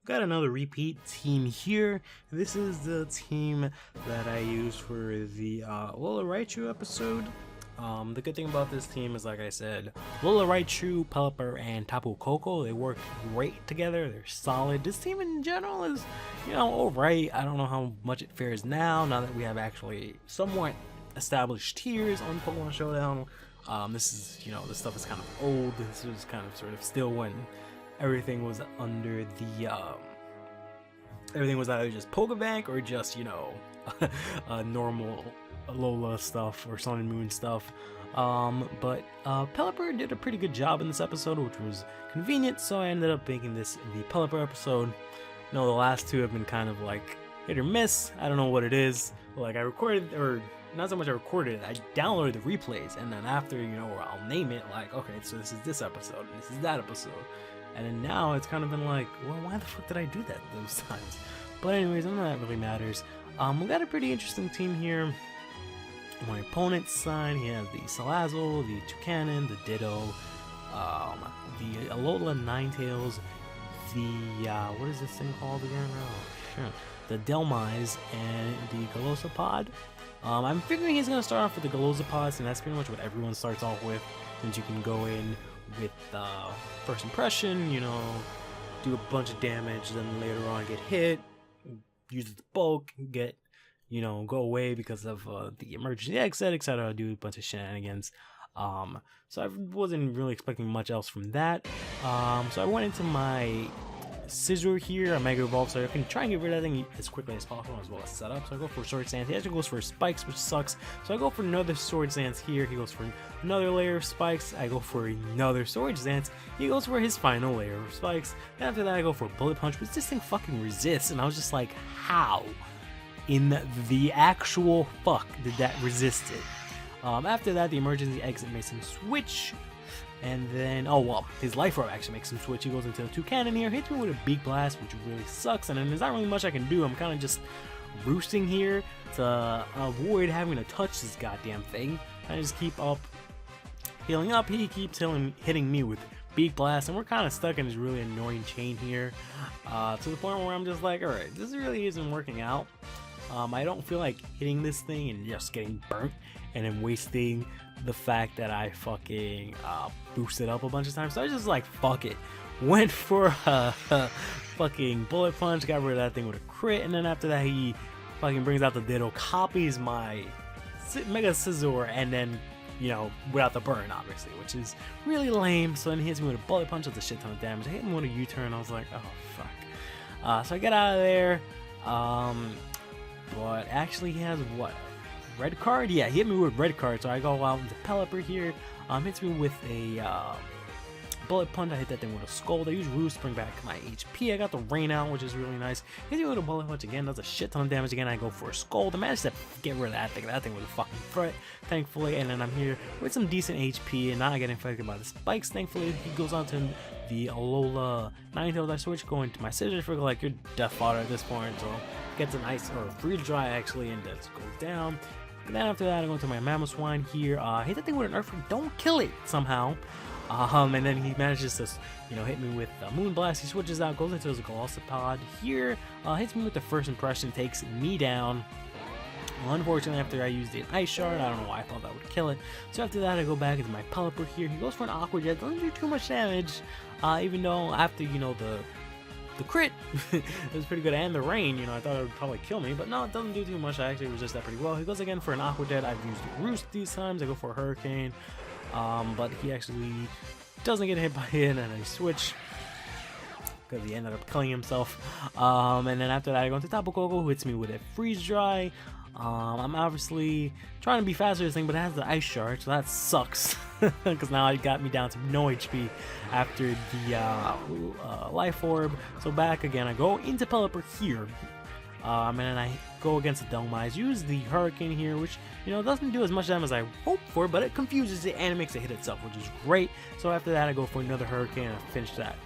got another repeat team here. This is the team that I used for the Lola Raichu episode. The good thing about this team is, like I said, Lola Raichu, Pelipper, and Tapu Koko, they work great together. They're solid. This team in general is, alright. I don't know how much it fares now that we have actually somewhat established tiers on Pokemon Showdown. This is, this stuff is kind of old. This was kind of sort of still when everything was under the, everything was either just Pokebank or just, normal Lola stuff or Sun and Moon stuff. But Pelipper did a pretty good job in this episode, which was convenient, so I ended up making this the Pelipper episode. The last two have been kind of like hit or miss. I don't know what it is. Like, I recorded, or not so much I recorded it, I downloaded the replays, and then after, I'll name it like, okay, so this is this episode, and this is that episode. And then now it's kind of been like, well, why the fuck did I do that those times? But anyways, none of that really matters. We got a pretty interesting team here. On my opponent's side, he has the Salazzle, the Toucanon, the Ditto, the Alola Ninetales, the, what is this thing called again? Oh, shit. The Delmise, and the Galosapod. I'm figuring he's going to start off with the Galosapods, and that's pretty much what everyone starts off with, since you can go in with first impression, do a bunch of damage, then later on get hit, use the bulk, get, go away because of the emergency exit, etc. Do a bunch of shenanigans. So I wasn't really expecting much else from that. So I went into my Scissor here, a Mega Evolve, so I can try and get rid of that thing as quickly as possible, as well as setup. So I go for Sword Stance. He actually goes for Spikes, which sucks. So I go for another Sword Stance here. He goes for another layer of Spikes. I go for another Sword Stance. He goes for his final layer of Spikes. And after that, I go for Bullet Punch, which this thing fucking resists. And I was just like, how in the actual fuck did that resist it? After that, the emergency exit makes him switch. And then, his Life Orb actually makes him switch. He goes into the Toucanon here, hits me with a Beak Blast, which really sucks. And then there's not really much I can do. I'm kind of just roosting here to avoid having to touch this goddamn thing. I just keep up healing up. He keeps hitting me with Beak Blast, and we're kind of stuck in this really annoying chain here. To the point where I'm just like, alright, this really isn't working out. I don't feel like hitting this thing and just getting burnt and then wasting the fact that I fucking boosted up a bunch of times. So I was just like, fuck it. Went for a fucking Bullet Punch, got rid of that thing with a crit, and then after that he fucking brings out the Ditto, copies my Mega Scizor, and then, without the burn, obviously, which is really lame. So then he hits me with a Bullet Punch, does a shit ton of damage. I hit him with a U-turn, I was like, oh fuck. So I get out of there. But actually he has what? Red card? Yeah, he hit me with red card, so I go out into Pelipper here. Hits me with a Bullet Punch. I hit that thing with a Scold. I use Roost to bring back my HP. I got the Rain out, which is really nice. Hit me with a Bullet Punch again, does a shit ton of damage again. I go for a Scold. I managed to get rid of that thing. That thing was a fucking threat, thankfully. And then I'm here with some decent HP and not getting affected by the spikes, thankfully. He goes on to the Alola Ninetales. I switch going to my Scissor, figure like you're death fodder at this point, so gets an ice or a freeze dry actually, and just goes down. And then after that, I go into my Mamoswine here. Hit that thing with an Earthquake, don't kill it somehow. And then he manages to, hit me with Moon Blast. He switches out, goes into his Galosapod here. Hits me with the first impression, takes me down. Well, unfortunately, after I used the Ice Shard, I don't know why I thought that would kill it. So after that, I go back into my Pelipper here. He goes for an Aqua Jet, doesn't do too much damage. Even though after, the crit it was pretty good, and the rain, I thought it would probably kill me, but no, it doesn't do too much. I actually resist that pretty well. He goes again for an Aqua Jet. I've used Roost these times. I go for a Hurricane, but he actually doesn't get hit by it, and I switch because he ended up killing himself. And then after that, I go into Tapu Koko, who hits me with a Freeze Dry. I'm obviously trying to be faster this thing, but it has the Ice Shard, so that sucks. Because now it got me down to no HP after the Life Orb. So back again, I go into Pelipper here. And then I go against the Delmise, use the Hurricane here, which, doesn't do as much damage as I hoped for, but it confuses it and it makes it hit itself, which is great. So after that, I go for another Hurricane and I finish that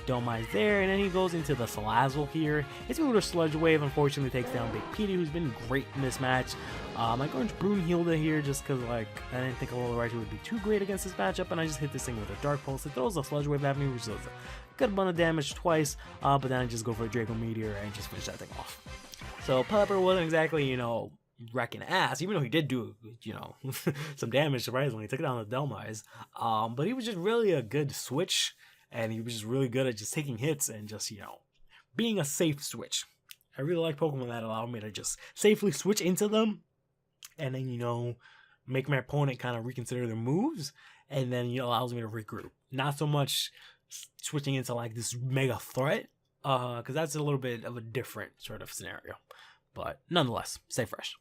Dome-Eyes there, and then he goes into the Salazzle here. Hits me with a Sludge Wave, unfortunately takes down Big Petey, who's been great in this match. I go into Broomhilda here just because, like, I didn't think Alola Raichu would be too great against this matchup, and I just hit this thing with a Dark Pulse. It throws a Sludge Wave at me, which does a good amount of damage twice, but then I just go for a Draco Meteor and just finish that thing off. So Pepper wasn't exactly, you know, wrecking ass, even though he did do, you know, some damage, surprisingly. He took down the Dome-Eyes. But he was just really a good switch, and he was just really good at just taking hits and just, you know, being a safe switch. I really like Pokemon that allow me to just safely switch into them, and then, you know, make my opponent kind of reconsider their moves, and then, you know, allows me to regroup. Not so much switching into, like, this mega threat, because that's a little bit of a different sort of scenario. But nonetheless, stay fresh.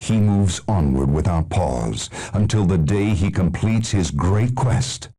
He moves onward without pause until the day he completes his great quest.